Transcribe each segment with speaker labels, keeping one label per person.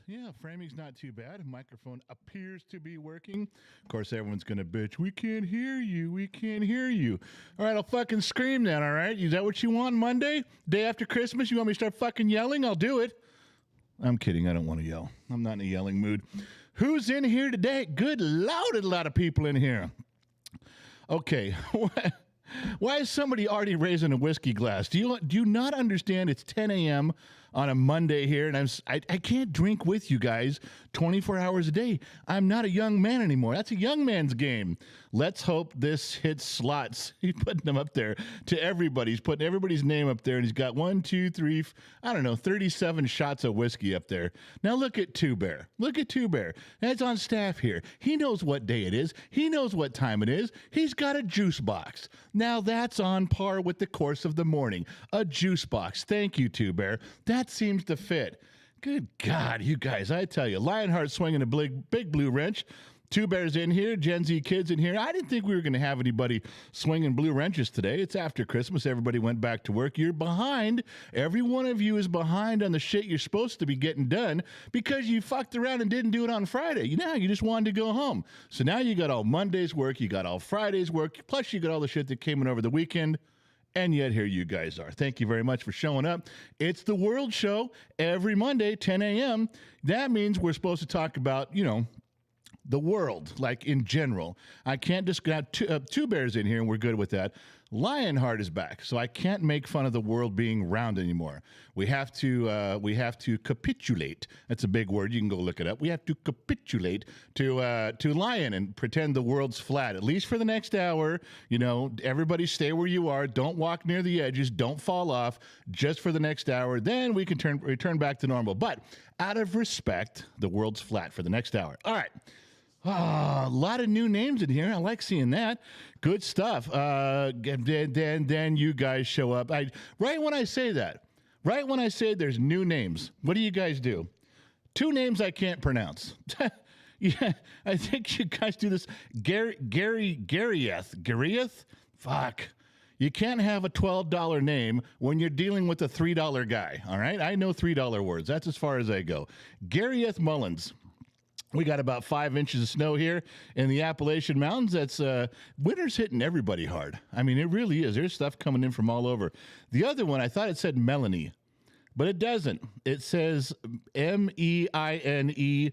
Speaker 1: Yeah, framing's not too bad. Microphone appears to be working. Of course, everyone's going to bitch. We can't hear you. We can't hear you. All right, I'll fucking scream then, all right? Is that what you want Monday? Day after Christmas? You want me to start fucking yelling? I'll do it. I'm kidding. I don't want to yell. I'm not in a yelling mood. Who's in here today? Good Lord, a lot of people in here. Okay. Why is somebody already raising a whiskey glass? Do you not understand? It's 10 a.m. on a Monday here, and I can't drink with you guys 24 hours a day. I'm not a young man anymore. That's a young man's game. Let's hope this hits slots. He's putting them up there to everybody. He's putting everybody's name up there, and he's got 1, 2, 3, 37 shots of whiskey up there. Now look at Two Bear. Look at Two Bear. That's on staff here. He knows what day it is. He knows what time it is. He's got a juice box. Now that's on par with the course of the morning. A juice box. Thank you, Two Bear. That seems to fit. Good God, you guys, I tell you, Lionheart swinging a big blue wrench. Two Bears in here, Gen Z kids in here. I didn't think we were going to have anybody swinging blue wrenches today. It's after Christmas. Everybody went back to work. You're behind. Every one of you is behind on the shit you're supposed to be getting done because you fucked around and didn't do it on Friday. You just wanted to go home. So now you got all Monday's work. You got all Friday's work. Plus you got all the shit that came in over the weekend. And yet here you guys are. Thank you very much for showing up. It's the World Show every Monday, 10 a.m. That means we're supposed to talk about, the world, like in general. I can't just got Two Bears in here, and we're good with that. Lionheart is back, so I can't make fun of the world being round anymore. We have to capitulate. That's a big word. You can go look it up. We have to capitulate to Lion and pretend the world's flat, at least for the next hour. Everybody stay where you are. Don't walk near the edges. Don't fall off. Just for the next hour. Then we can return back to normal. But out of respect, the world's flat for the next hour. All right. A lot of new names in here. I like seeing that. Good stuff. Then you guys show up. Right when I say there's new names, what do you guys do? Two names I can't pronounce. Yeah, I think you guys do this. Garyeth? Fuck. You can't have a $12 name when you're dealing with a $3 guy, all right? I know $3 words. That's as far as I go. Garyeth Mullins. We got about 5 inches of snow here in the Appalachian Mountains. That's winter's hitting everybody hard. I mean, it really is. There's stuff coming in from all over. The other one, I thought it said Melanie, but it doesn't. It says Meine,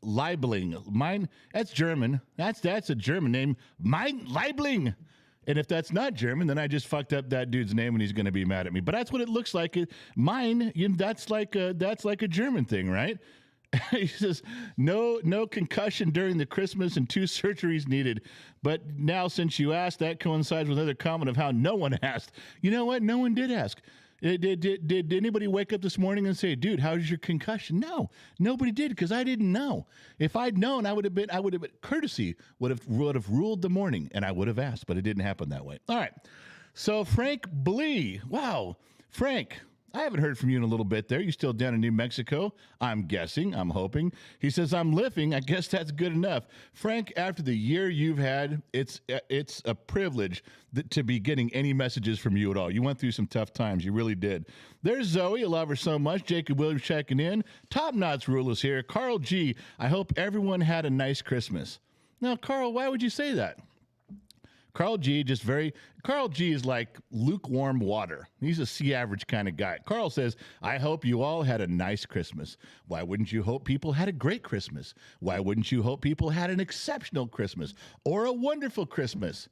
Speaker 1: Leibling. Mine. That's German. That's a German name. Mein Leibling. And if that's not German, then I just fucked up that dude's name, and he's going to be mad at me. But that's what it looks like. Mine. That's like a German thing, right? He says, no concussion during the Christmas and 2 surgeries needed. But now, since you asked, that coincides with another comment of how no one asked. You know what? No one did ask. Did anybody wake up this morning and say, dude, how's your concussion? No, nobody did, because I didn't know. If I'd known, I would have been courtesy would have ruled the morning, and I would have asked, but it didn't happen that way. All right. So Frank Blee. Wow. Frank, I haven't heard from you in a little bit there. You still down in New Mexico? I'm guessing. I'm hoping. He says, I'm living. I guess that's good enough. Frank, after the year you've had, it's a privilege to be getting any messages from you at all. You went through some tough times. You really did. There's Zoe. I love her so much. Jacob Williams checking in. Top Knots Rule is here. Carl G. I hope everyone had a nice Christmas. Now, Carl, why would you say that? Carl G is like lukewarm water. He's a sea average kind of guy. Carl says, I hope you all had a nice Christmas. Why wouldn't you hope people had a great Christmas? Why wouldn't you hope people had an exceptional Christmas or a wonderful Christmas?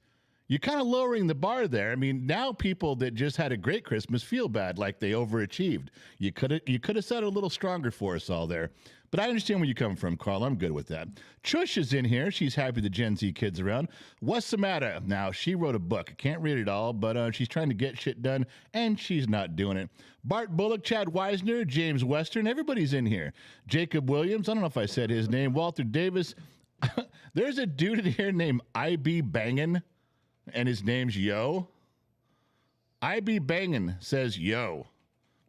Speaker 1: You're kind of lowering the bar there. I mean, now people that just had a great Christmas feel bad, like they overachieved. You could have said it a little stronger for us all there. But I understand where you're coming from, Carl. I'm good with that. Chush is in here. She's happy the Gen Z kids around. What's the matter? Now, she wrote a book. I can't read it all, but she's trying to get shit done, and she's not doing it. Bart Bullock, Chad Weisner, James Western, everybody's in here. Jacob Williams, I don't know if I said his name. Walter Davis. There's a dude in here named I.B. Bangin', and his name's Yo. I.B. Bangin' says Yo.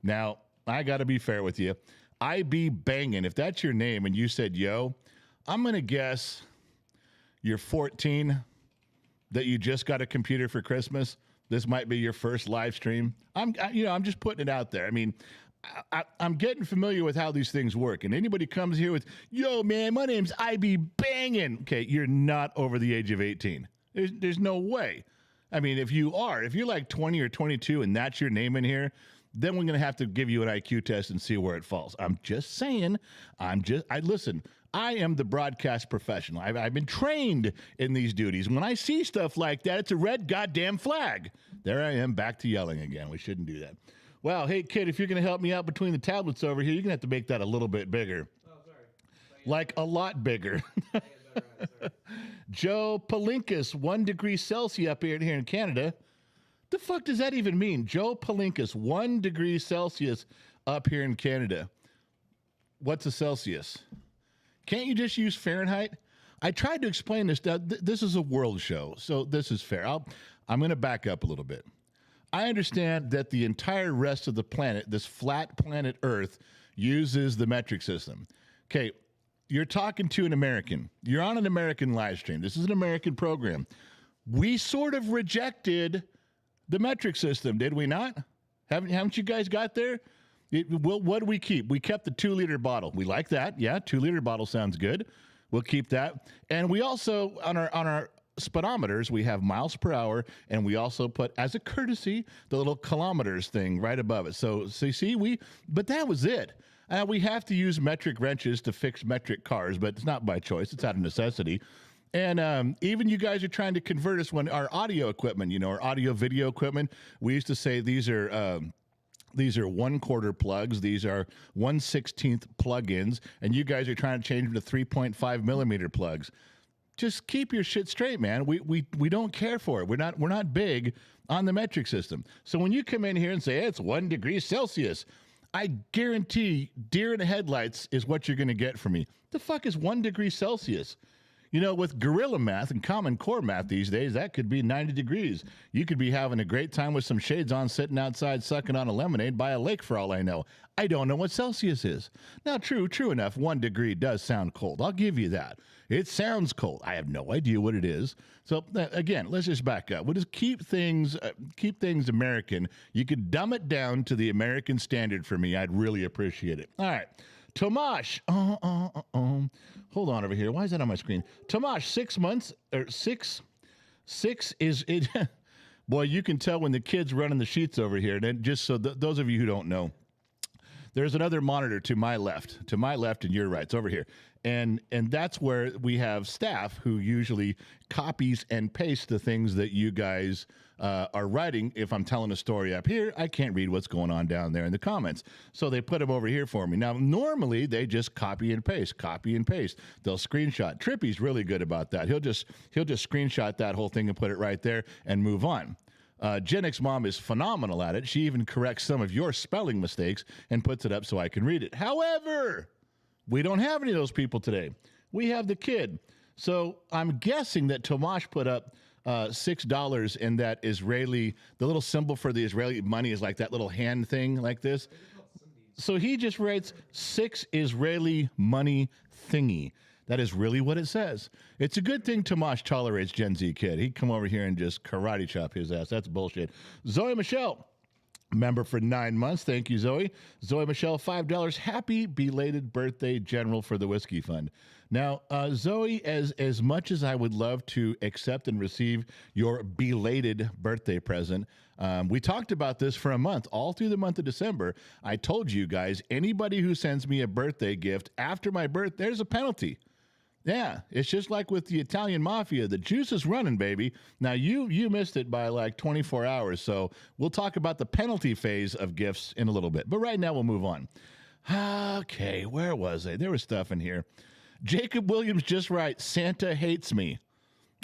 Speaker 1: Now, I got to be fair with you. I.B. Bangin', if that's your name and you said Yo, I'm going to guess you're 14, that you just got a computer for Christmas. This might be your first live stream. I'm just putting it out there. I mean, I'm getting familiar with how these things work. And anybody comes here with, yo, man, my name's IB Bangin'. Okay, you're not over the age of 18. There's no way. I mean, if you're like 20 or 22 and that's your name in here, then we're going to have to give you an IQ test and see where it falls. I'm just saying. Listen, I am the broadcast professional. I've been trained in these duties. When I see stuff like that, it's a red goddamn flag. There I am back to yelling again. We shouldn't do that. Well, hey, kid, if you're going to help me out between the tablets over here, you're going to have to make that a little bit bigger. Oh, sorry. Like a lot bigger. Joe Palinkas, 1 degree Celsius up here in Canada. The fuck does that even mean? Joe Palinkas, 1 degree Celsius up here in Canada. What's a Celsius? Can't you just use Fahrenheit? I tried to explain this. This is a world show, so this is fair. I'm going to back up a little bit. I understand that the entire rest of the planet, this flat planet Earth, uses the metric system. Okay, you're talking to an American. You're on an American live stream. This is an American program. We sort of rejected the metric system, did we not? Haven't you guys got there? What do we keep? We kept the 2-liter bottle. We like that. Yeah, 2-liter bottle sounds good. We'll keep that. And we also, on our speedometers, we have miles per hour, and we also put, as a courtesy, the little kilometers thing right above it. So you see, but that was it. We have to use metric wrenches to fix metric cars, but it's not by choice. It's out of necessity. And even you guys are trying to convert us when our audio equipment, our audio video equipment, we used to say these are 1/4 plugs. These are 1/16 plug-ins, and you guys are trying to change them to 3.5 millimeter plugs. Just keep your shit straight, man. We don't care for it. We're not big on the metric system. So when you come in here and say, hey, it's 1 degree Celsius, I guarantee deer in the headlights is what you're going to get from me. The fuck is 1 degree Celsius? With guerrilla math and Common Core math these days, that could be 90 degrees. You could be having a great time with some shades on, sitting outside, sucking on a lemonade by a lake for all I know. I don't know what Celsius is. Now, true enough, 1 degree does sound cold. I'll give you that. It sounds cold. I have no idea what it is. So, again, let's just back up. We'll just keep things American. You could dumb it down to the American standard for me. I'd really appreciate it. All right. Tomash. Hold on over here. Why is that on my screen? Tomash, 6 months, or six is it? Boy, you can tell when the kid's running the sheets over here. And just so those of you who don't know, there's another monitor to my left and your right. It's over here. And that's where we have staff who usually copies and pastes the things that you guys are writing. If I'm telling a story up here, I can't read what's going on down there in the comments. So they put them over here for me. Now, normally they just copy and paste. They'll screenshot. Trippy's really good about that. He'll just screenshot that whole thing and put it right there and move on. Gen X Mom is phenomenal at it. She even corrects some of your spelling mistakes and puts it up so I can read it. However, we don't have any of those people today. We have the kid. So I'm guessing that Tomash put up $6 in that Israeli, the little symbol for the Israeli money is like that little hand thing like this. So he just writes 6 Israeli money thingy. That is really what it says. It's a good thing Tomash tolerates Gen Z kid. He'd come over here and just karate chop his ass. That's bullshit. Zoe Michelle, member for 9 months. Thank you, Zoe. Zoe Michelle, $5. Happy belated birthday, General, for the Whiskey Fund. Now, Zoe, as much as I would love to accept and receive your belated birthday present, we talked about this for a month, all through the month of December. I told you guys, anybody who sends me a birthday gift after my birthday, there's a penalty. Yeah, it's just like with the Italian mafia. The juice is running, baby. Now, you missed it by like 24 hours, so we'll talk about the penalty phase of gifts in a little bit. But right now, we'll move on. Okay, where was I? There was stuff in here. Jacob Williams just right. Santa hates me.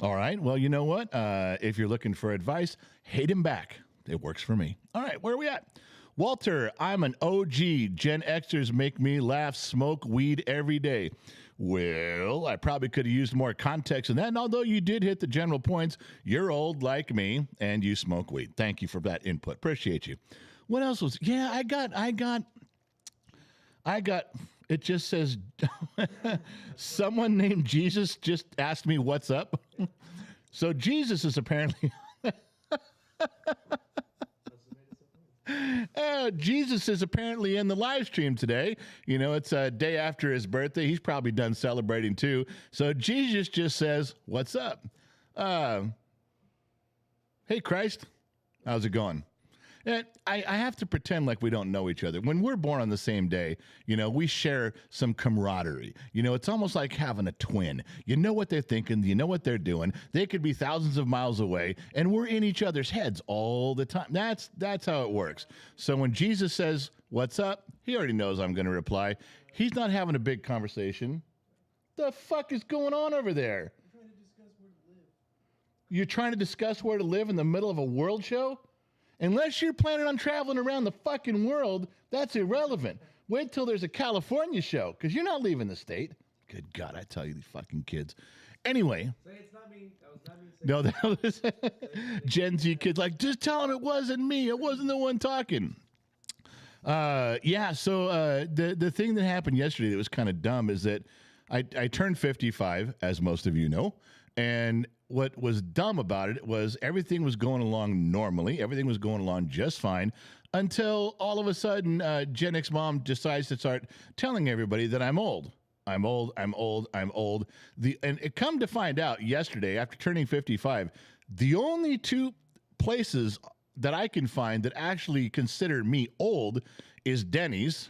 Speaker 1: All right, well, you know what? If you're looking for advice, hate him back. It works for me. All right, where are we at? Walter, I'm an OG. Gen Xers make me laugh, smoke weed every day. Well, I probably could have used more context in that. And although you did hit the general points, you're old like me and you smoke weed. Thank you for that input. Appreciate you. What else was, yeah, I got, it just says, someone named Jesus just asked me what's up. So Jesus is apparently, Jesus is apparently in the live stream today. You know, it's a day after his birthday. He's probably done celebrating too. So Jesus just says, "What's up? Hey, Christ, how's it going?" And I have to pretend like we don't know each other. When we're born on the same day, you know, we share some camaraderie. You know, it's almost like having a twin. You know what they're thinking. You know what they're doing. They could be thousands of miles away, and we're in each other's heads all the time. That's how it works. So when Jesus says, "What's up?" he already knows I'm going to reply. He's not having a big conversation. The fuck is going on over there? You're trying to discuss where to live in the middle of a world show? Unless you're planning on traveling around the fucking world, that's irrelevant. Wait till there's a California show, because you're not leaving the state. Good God, I tell you, these fucking kids. Anyway.
Speaker 2: Say it's not me. That was not me.
Speaker 1: No, that was Gen Z kids like, just tell them it wasn't me. It wasn't the one talking. So the thing that happened yesterday that was kind of dumb is that I turned 55, as most of you know, and what was dumb about it was everything was going along normally. Everything was going along just fine until all of a sudden Gen X mom decides to start telling everybody that I'm old. I'm old. And it come to find out yesterday, after turning 55, the only two places that I can find that actually consider me old is Denny's,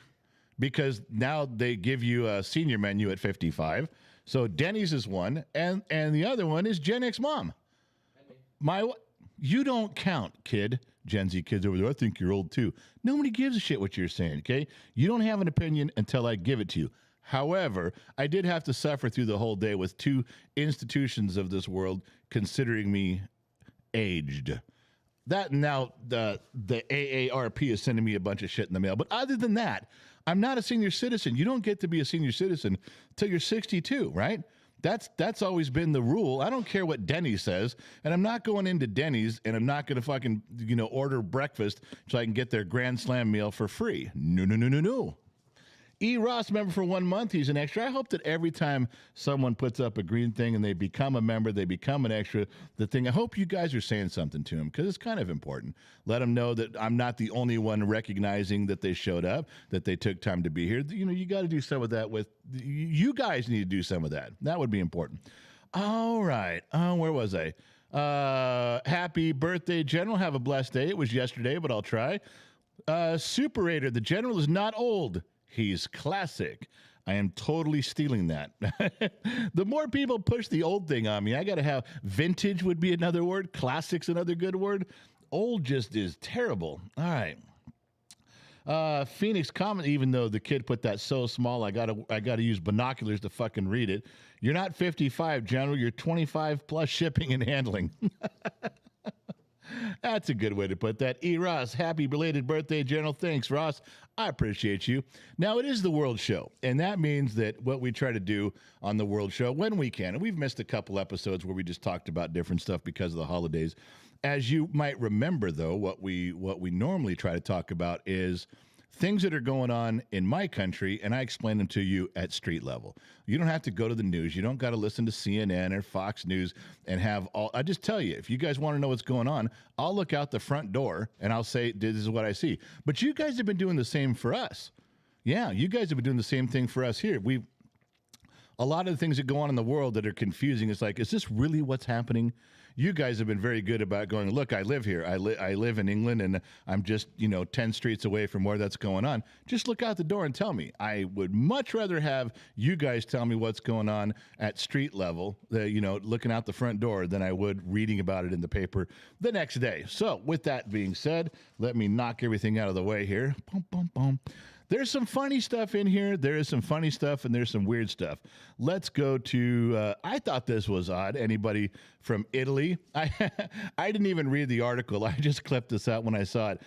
Speaker 1: because now they give you a senior menu at 55. So Denny's is one, and the other one is Gen X mom. You don't count, kid. Gen Z kids over there, I think you're old too. Nobody gives a shit what you're saying, okay? You don't have an opinion until I give it to you. However, I did have to suffer through the whole day with two institutions of this world considering me aged. That now the AARP is sending me a bunch of shit in the mail. But other than that, I'm not a senior citizen. You don't get to be a senior citizen till you're 62, right? That's always been the rule. I don't care what Denny's says, and I'm not going into Denny's and I'm not going to fucking, order breakfast so I can get their Grand Slam meal for free. No. E. Ross, member for 1 month. He's an extra. I hope that every time someone puts up a green thing and they become a member, they become an extra, I hope you guys are saying something to him, because it's kind of important. Let them know that I'm not the only one recognizing that they showed up, that they took time to be here. You got to do some of that you guys need to do some of that. That would be important. All right. Where was I? Happy birthday, General. Have a blessed day. It was yesterday, but I'll try. Superator, the General is not old. He's classic. I am totally stealing that. The more people push the old thing on me, I got to have vintage would be another word. Classic's another good word. Old just is terrible. All right. Phoenix comment, even though the kid put that so small, I gotta use binoculars to fucking read it. You're not 55, General. You're 25 plus shipping and handling. That's a good way to put that. E. Ross, happy belated birthday, General. Thanks, Ross. I appreciate you. Now, it is the World Show, and that means that what we try to do on the World Show when we can, and we've missed a couple episodes where we just talked about different stuff because of the holidays. As you might remember, though, what we normally try to talk about is things that are going on in my country, and I explain them to you at street level. You don't have to go to the news. You don't got to listen to CNN or Fox News and have all. I just tell you, if you guys want to know what's going on, I'll look out the front door and I'll say, this is what I see. But you guys have been doing the same for us. Yeah, you guys have been doing the same thing for us here. A lot of the things that go on in the world that are confusing, it's like, is this really what's happening? You guys have been very good about going, look, I live here. I live in England, and I'm just, 10 streets away from where that's going on. Just look out the door and tell me. I would much rather have you guys tell me what's going on at street level, looking out the front door, than I would reading about it in the paper the next day. So with that being said, let me knock everything out of the way here. Boom, boom, boom. There's some funny stuff in here. There is some funny stuff, and there's some weird stuff. Let's go to, I thought this was odd. Anybody from Italy? I didn't even read the article. I just clipped this out when I saw it.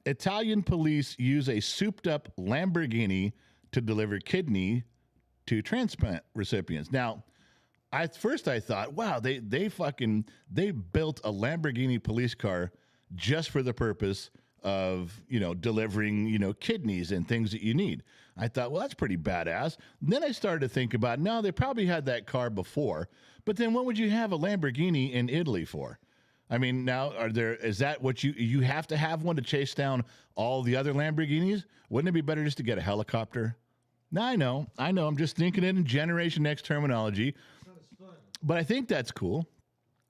Speaker 1: Italian police use a souped-up Lamborghini to deliver kidney to transplant recipients. Now, at first I thought, wow, they built a Lamborghini police car just for the purpose of, delivering, kidneys and things that you need. I thought, well, that's pretty badass. And then I started to think about, no, they probably had that car before, but then what would you have a Lamborghini in Italy for? I mean, now is that what you have to have one to chase down all the other Lamborghinis? Wouldn't it be better just to get a helicopter? No, I know. I'm just thinking it in Generation X terminology. But I think that's cool.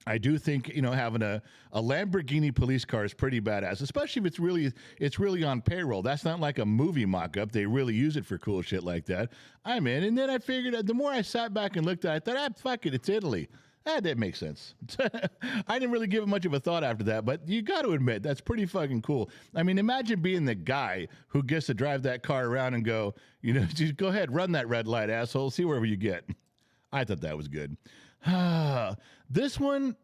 Speaker 1: I do think, having a Lamborghini police car is pretty badass, especially if it's really on payroll. That's not like a movie mock-up. They really use it for cool shit like that. I'm in. And then I figured the more I sat back and looked at it, I thought, fuck it, it's Italy. That makes sense. I didn't really give it much of a thought after that, but you got to admit, that's pretty fucking cool. I mean, imagine being the guy who gets to drive that car around and go, just go ahead, run that red light, asshole, see wherever you get. I thought that was good. This one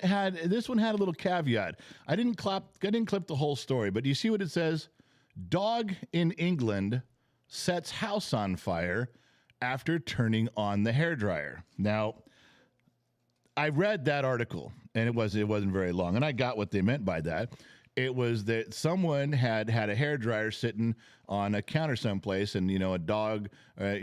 Speaker 1: had a little caveat. I didn't clip the whole story, but do you see what it says? Dog in England sets house on fire after turning on the hairdryer. Now, I read that article, and it wasn't very long, and I got what they meant by that. It was that someone had a hairdryer sitting on a counter someplace, and a dog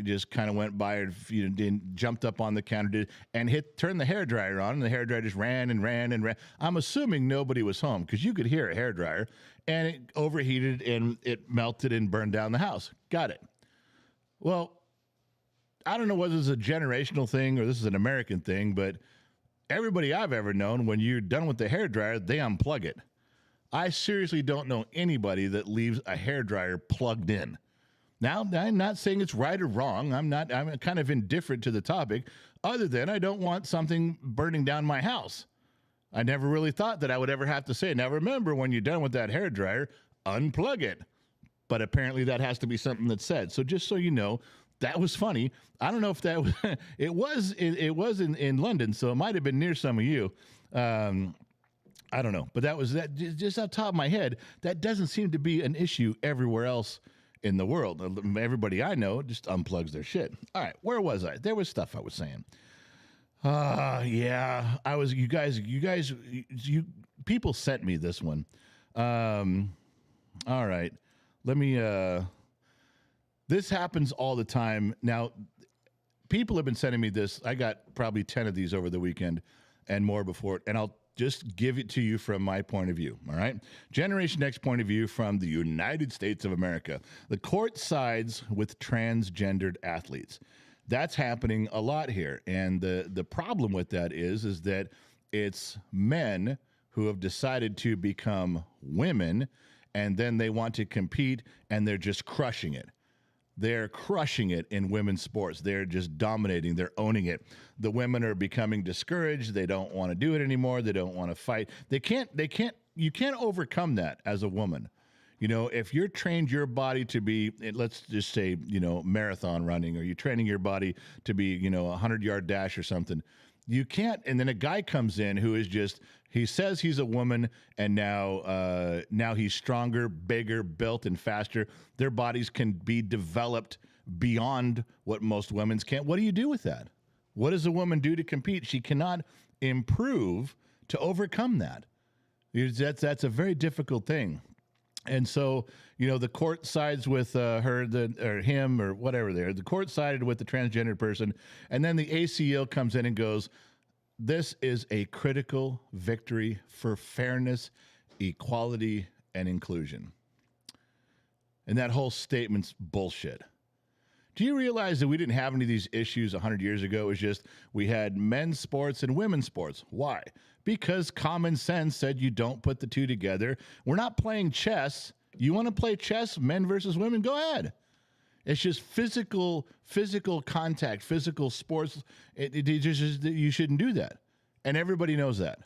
Speaker 1: just kind of went by and jumped up on the counter and turned the hairdryer on, and the hairdryer just ran and ran and ran. I'm assuming nobody was home because you could hear a hairdryer, and it overheated and it melted and burned down the house. Got it. Well, I don't know whether this is a generational thing or this is an American thing, but everybody I've ever known, when you're done with the hairdryer, they unplug it. I seriously don't know anybody that leaves a hairdryer plugged in. Now, I'm not saying it's right or wrong. I'm kind of indifferent to the topic, other than I don't want something burning down my house. I never really thought that I would ever have to say, now remember, when you're done with that hairdryer, unplug it. But apparently that has to be something that's said. So just so you know, that was funny. I don't know if that was, it was in London, so it might have been near some of you. I don't know, but that was that just off the top of my head. That doesn't seem to be an issue everywhere else in the world. Everybody I know just unplugs their shit. All right, where was I? There was stuff I was saying. Yeah, I was. You guys, people sent me this one. All right, let me. This happens all the time now. People have been sending me this. I got probably 10 of these over the weekend and more before it, and I'll just give it to you from my point of view, all right? Generation X point of view from the United States of America. The court sides with transgendered athletes. That's happening a lot here. And the problem with that is that it's men who have decided to become women, and then they want to compete, and they're just crushing it. They're crushing it in women's sports. They're just dominating. They're owning it. The women are becoming discouraged. They don't want to do it anymore. They don't want to fight. You can't overcome that as a woman. If you're trained your body to be, let's just say, marathon running, or you're training your body to be, a 100-yard dash or something, you can't. And then a guy comes in who is just, he says he's a woman, and now he's stronger, bigger, built, and faster. Their bodies can be developed beyond what most women's can't. What do you do with that? What does a woman do to compete? She cannot improve to overcome that. That's a very difficult thing. And so, the court sides with her, or him, or whatever there. The court sided with the transgender person, and then the ACL comes in and goes, this is a critical victory for fairness, equality, and inclusion. And that whole statement's bullshit. Do you realize that we didn't have any of these issues 100 years ago? It was just we had men's sports and women's sports. Why? Because common sense said you don't put the two together. We're not playing chess. You want to play chess, men versus women? Go ahead. It's just physical contact, physical sports. You shouldn't do that. And everybody knows that.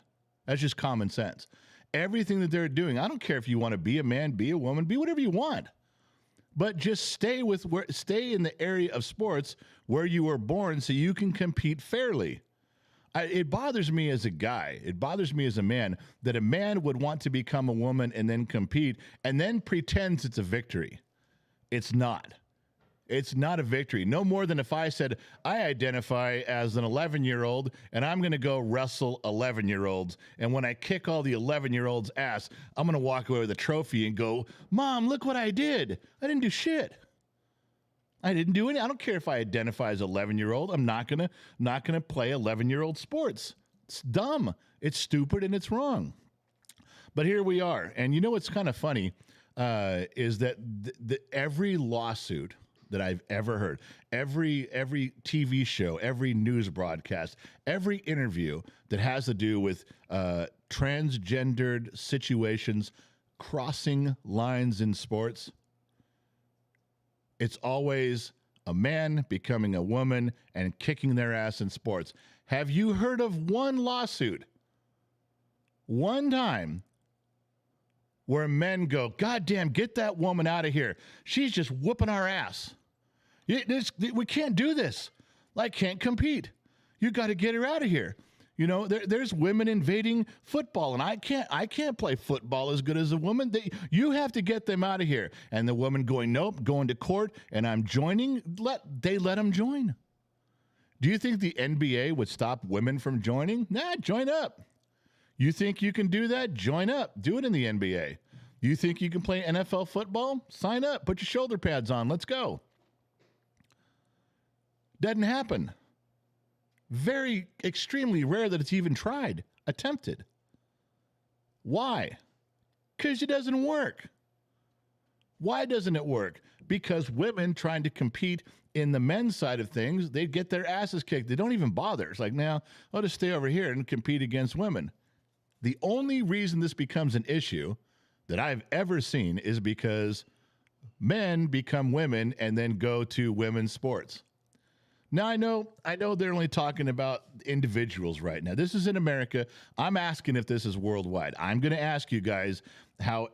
Speaker 1: That's just common sense. Everything that they're doing, I don't care if you want to be a man, be a woman, be whatever you want. But just stay in the area of sports where you were born so you can compete fairly. It bothers me as a guy. It bothers me as a man that a man would want to become a woman and then compete and then pretends it's a victory. It's not. It's not a victory. No more than if I said, I identify as an 11-year-old and I'm going to go wrestle 11-year-olds. And when I kick all the 11-year-olds' ass, I'm going to walk away with a trophy and go, Mom, look what I did. I didn't do shit. I didn't do any. I don't care if I identify as 11-year-old. I'm not gonna play 11-year-old sports. It's dumb. It's stupid and it's wrong. But here we are. And you know what's kind of funny is that every lawsuit that I've ever heard, every TV show, every news broadcast, every interview that has to do with transgendered situations, crossing lines in sports, it's always a man becoming a woman and kicking their ass in sports. Have you heard of one lawsuit, one time, where men go, God damn, get that woman out of here. She's just whooping our ass. We can't do this. I can't compete. You got to get her out of here. You know, there's women invading football, and I can't play football as good as a woman. You have to get them out of here. And the woman going, nope, going to court, and I'm joining. They let them join. Do you think the NBA would stop women from joining? Nah, join up. You think you can do that? Join up. Do it in the NBA. You think you can play NFL football? Sign up. Put your shoulder pads on. Let's go. Doesn't happen. Very, extremely rare that it's even tried, attempted. Why? Because it doesn't work. Why doesn't it work? Because women trying to compete in the men's side of things, they get their asses kicked. They don't even bother. It's like, now, I'll just stay over here and compete against women. The only reason this becomes an issue that I've ever seen is because men become women and then go to women's sports. Now, I know they're only talking about individuals right now. This is in America. I'm asking if this is worldwide. I'm going to ask you guys how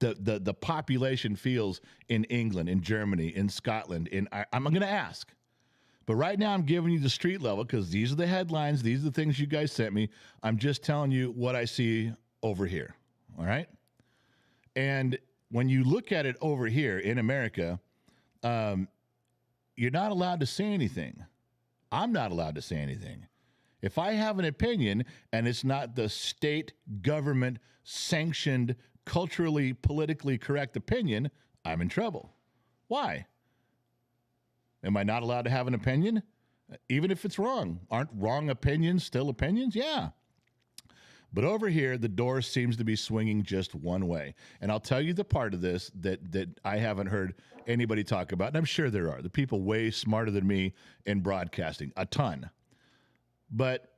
Speaker 1: the population feels in England, in Germany, in Scotland. I'm going to ask. But right now I'm giving you the street level because these are the headlines. These are the things you guys sent me. I'm just telling you what I see over here. All right? And when you look at it over here in America, you're not allowed to say anything. I'm not allowed to say anything. If I have an opinion and it's not the state government sanctioned, culturally, politically correct opinion, I'm in trouble. Why? Am I not allowed to have an opinion? Even if it's wrong. Aren't wrong opinions still opinions? Yeah. But over here, the door seems to be swinging just one way. And I'll tell you the part of this that I haven't heard anybody talk about, and I'm sure there are. The people way smarter than me in broadcasting, a ton. But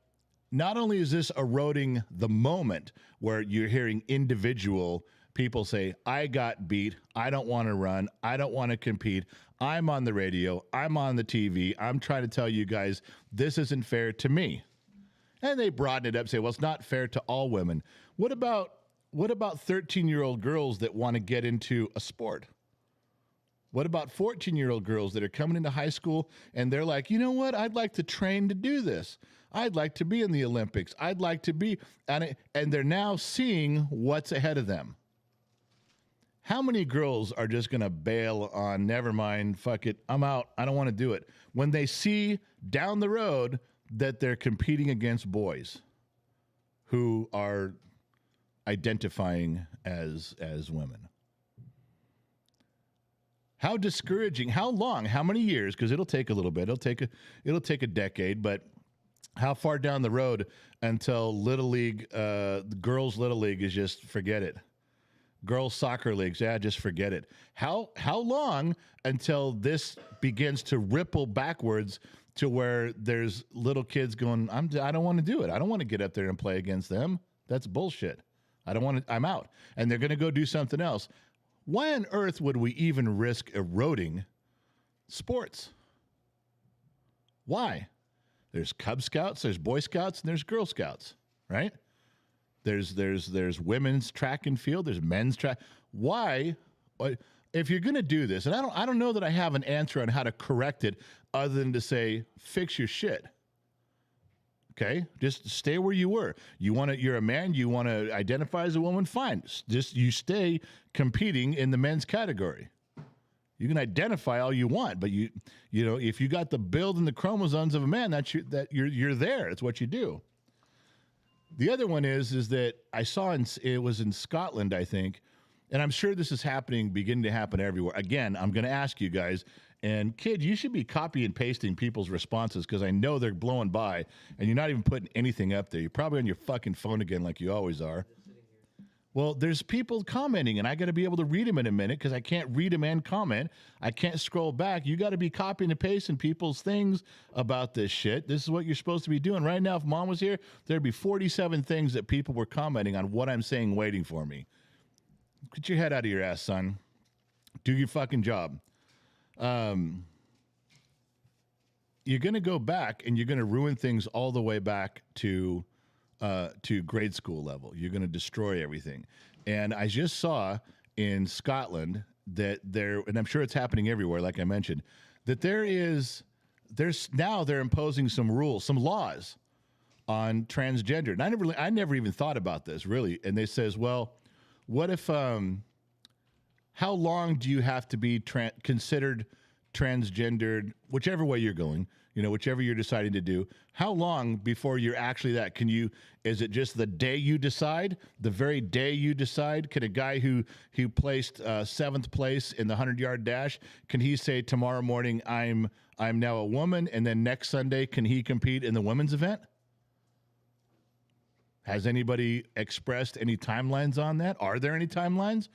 Speaker 1: not only is this eroding the moment where you're hearing individual people say, I got beat, I don't want to run, I don't want to compete, I'm on the radio, I'm on the TV, I'm trying to tell you guys this isn't fair to me. And they broaden it up, say, well, it's not fair to all women. What about 13-year-old girls that want to get into a sport? What about 14-year-old girls that are coming into high school and they're like, you know what? I'd like to train to do this. I'd like to be in the Olympics. I'd like to be, and they're now seeing what's ahead of them. How many girls are just going to bail on, never mind, fuck it, I'm out, I don't want to do it, when they see down the road that they're competing against boys who are identifying as women? How discouraging, how long, how many years, because it'll take a little bit, it'll take a decade, but how far down the road until Little League, girls Little League is just forget it. Girls soccer leagues, yeah, just forget it. How long until this begins to ripple backwards to where there's little kids going, I don't want to do it. I don't want to get up there and play against them. That's bullshit. I'm out. And they're going to go do something else. Why on earth would we even risk eroding sports? Why? There's Cub Scouts, there's Boy Scouts, and there's Girl Scouts, right? There's women's track and field, there's men's track. Why? If you're going to do this, and I don't know that I have an answer on how to correct it other than to say, fix your shit. Okay? Just stay where you were. You're a man, you want to identify as a woman, fine. Just you stay competing in the men's category. You can identify all you want, but you know, if you got the build and the chromosomes of a man, you're there. It's what you do. The other one is that I saw it was in Scotland, I think, and I'm sure this is beginning to happen everywhere. Again, I'm going to ask you guys, And kid, you should be copy and pasting people's responses because I know they're blowing by and you're not even putting anything up there. You're probably on your fucking phone again like you always are. Well, there's people commenting and I got to be able to read them in a minute because I can't read them and comment. I can't scroll back. You got to be copying and pasting people's things about this shit. This is what you're supposed to be doing. Right now, if Mom was here, there'd be 47 things that people were commenting on what I'm saying waiting for me. Get your head out of your ass, son. Do your fucking job. You're going to go back and you're going to ruin things all the way back to grade school level. You're going to destroy everything. And I just saw in Scotland that and I'm sure it's happening everywhere, like I mentioned, that they're imposing some rules, some laws on transgender. And I never even thought about this really. And they says, well, what if, how long do you have to be considered transgendered, whichever way you're going, whichever you're deciding to do, how long before you're actually that? Is it just the day you decide, the very day you decide? Can a guy who placed seventh place in the 100-yard dash, can he say tomorrow morning, I'm now a woman, and then next Sunday, can he compete in the women's event? Has anybody expressed any timelines on that? Are there any timelines?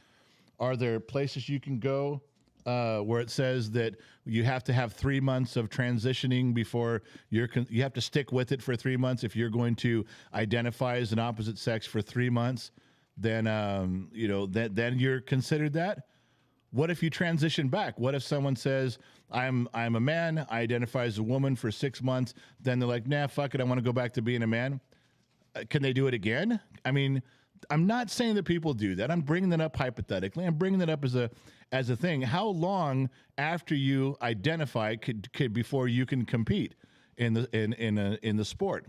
Speaker 1: Are there places you can go where it says that you have to have 3 months of transitioning before you have to stick with it for 3 months? If you're going to identify as an opposite sex for 3 months, then then you're considered that. What if you transition back? What if someone says, I'm a man, I identify as a woman for 6 months, then they're like, nah, fuck it, I want to go back to being a man. Can they do it again? I mean, I'm not saying that people do that. I'm bringing that up hypothetically. I'm bringing that up as a thing. How long after you identify could before you can compete in the sport?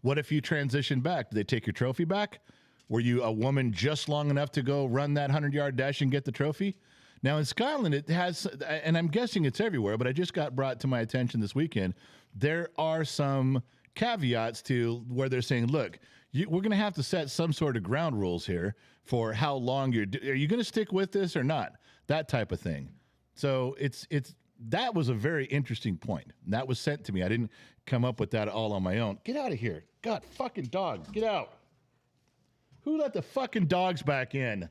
Speaker 1: What if you transition back? Do they take your trophy back? Were you a woman just long enough to go run that 100-yard dash and get the trophy? Now in Scotland, it has, and I'm guessing it's everywhere, but I just got brought to my attention this weekend. There are some caveats to where they're saying, look, we're going to have to set some sort of ground rules here for how long are you going to stick with this or not? That type of thing. So that was a very interesting point. That was sent to me. I didn't come up with that all on my own. Get out of here. God, fucking dogs. Get out. Who let the fucking dogs back in?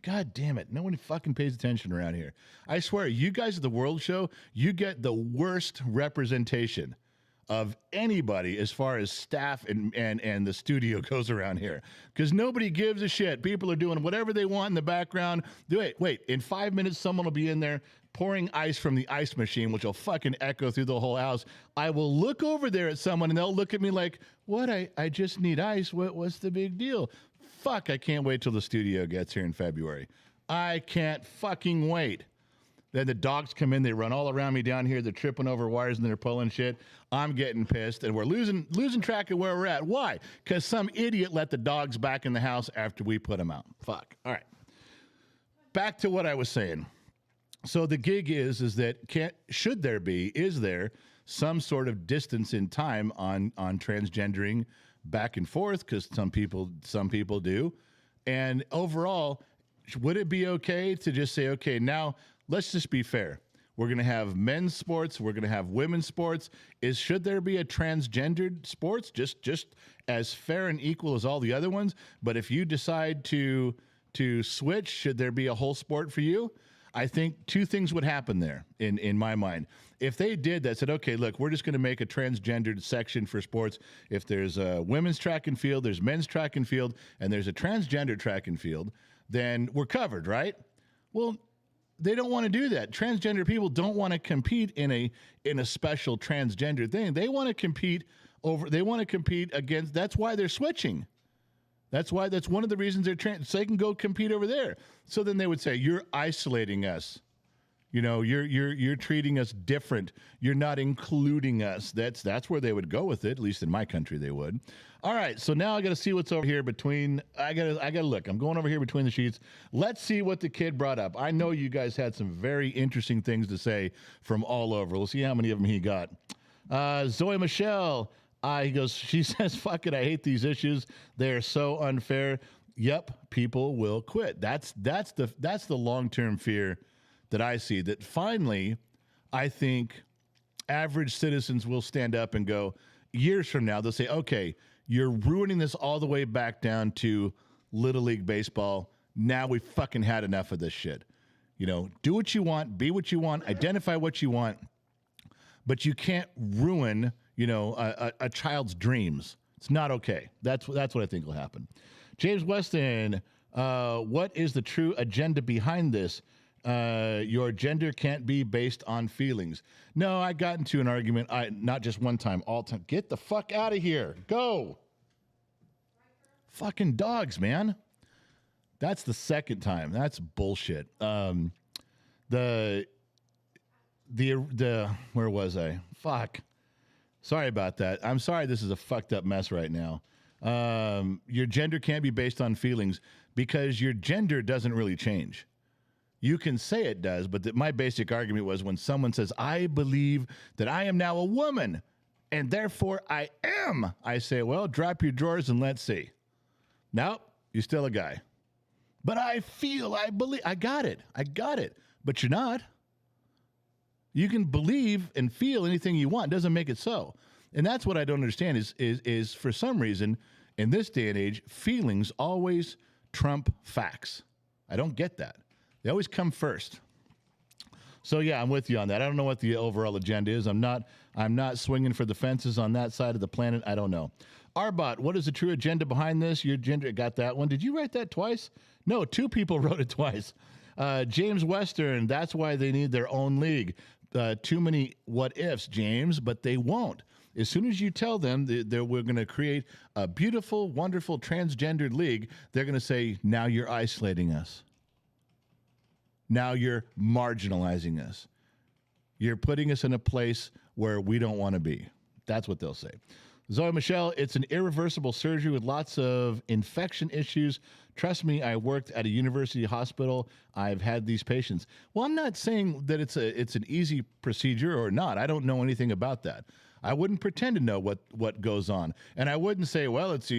Speaker 1: God damn it. No one fucking pays attention around here. I swear, you guys at the World Show, you get the worst representation of anybody as far as staff and the studio goes around here, because nobody gives a shit. People are doing whatever they want in the background. Wait, in 5 minutes, someone will be in there pouring ice from the ice machine, which will fucking echo through the whole house. I will look over there at someone and they'll look at me like, what? I just need ice. What's the big deal? Fuck, I can't wait till the studio gets here in February. I can't fucking wait. Then the dogs come in, they run all around me down here, they're tripping over wires and they're pulling shit. I'm getting pissed and we're losing track of where we're at. Why? Because some idiot let the dogs back in the house after we put them out. Fuck. All right. Back to what I was saying. So the gig is that is there some sort of distance in time on transgendering back and forth? Because some people do. And overall, would it be okay to just say, okay, now let's just be fair. We're going to have men's sports. We're going to have women's sports. Should there be a transgendered sports just as fair and equal as all the other ones? But if you decide to switch, should there be a whole sport for you? I think two things would happen there in my mind. If they did that, said, okay, look, we're just going to make a transgendered section for sports. If there's a women's track and field, there's men's track and field, and there's a transgender track and field, then we're covered, right? Well, they don't want to do that. Transgender people don't want to compete in a special transgender thing. They want to compete against. That's why they're switching. That's one of the reasons so they can go compete over there. So then they would say, you're isolating us. You're treating us different. You're not including us. That's where they would go with it. At least in my country, they would. All right. So now I got to see what's over here between. I gotta look. I'm going over here between the sheets. Let's see what the kid brought up. I know you guys had some very interesting things to say from all over. We'll see how many of them he got. Zoe Michelle. He goes. She says, "Fuck it. I hate these issues. They are so unfair." Yep. People will quit. That's the long-term fear that I see that finally, I think average citizens will stand up and go, years from now, they'll say, okay, you're ruining this all the way back down to Little League Baseball. Now we've fucking had enough of this shit. Do what you want, be what you want, identify what you want, but you can't ruin, a child's dreams. It's not okay. That's what I think will happen. James Weston, what is the true agenda behind this? Your gender can't be based on feelings. No, I got into an argument, not just one time, all time. Get the fuck out of here. Go. Fucking dogs, man. That's the second time. That's bullshit. Where was I? Fuck. Sorry about that. I'm sorry this is a fucked up mess right now. Your gender can't be based on feelings because your gender doesn't really change. You can say it does, but my basic argument was when someone says, I believe that I am now a woman and therefore I am, I say, well, drop your drawers and let's see. Nope, you're still a guy. But I believe, I got it, but you're not. You can believe and feel anything you want. It doesn't make it so. And that's what I don't understand is for some reason, in this day and age, feelings always trump facts. I don't get that. They always come first. So yeah, I'm with you on that. I don't know what the overall agenda is. I'm not swinging for the fences on that side of the planet. I don't know. Arbot, what is the true agenda behind this? Your gender, got that one. Did you write that twice? No, 2 people wrote it twice. James Western, that's why they need their own league. Too many what ifs, James, but they won't. As soon as you tell them that we're going to create a beautiful, wonderful transgendered league, they're going to say, now you're isolating us. Now you're marginalizing us. You're putting us in a place where we don't want to be. That's what they'll say. Zoe Michelle, it's an irreversible surgery with lots of infection issues. Trust me, I worked at a university hospital. I've had these patients. Well, I'm not saying that it's an easy procedure or not. I don't know anything about that. I wouldn't pretend to know what goes on. And I wouldn't say, well, it's,